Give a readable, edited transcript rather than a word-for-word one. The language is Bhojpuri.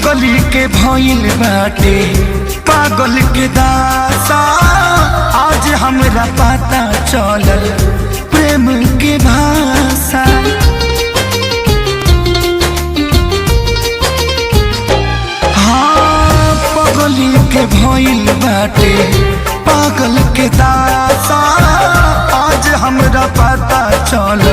पगली के भइल बाटे पागल के दासा। आज हमरा पता चलल प्रेम के भाषा। हाँ पगली के भइल बाटे पागल के दासा। आज हमरा पता चलल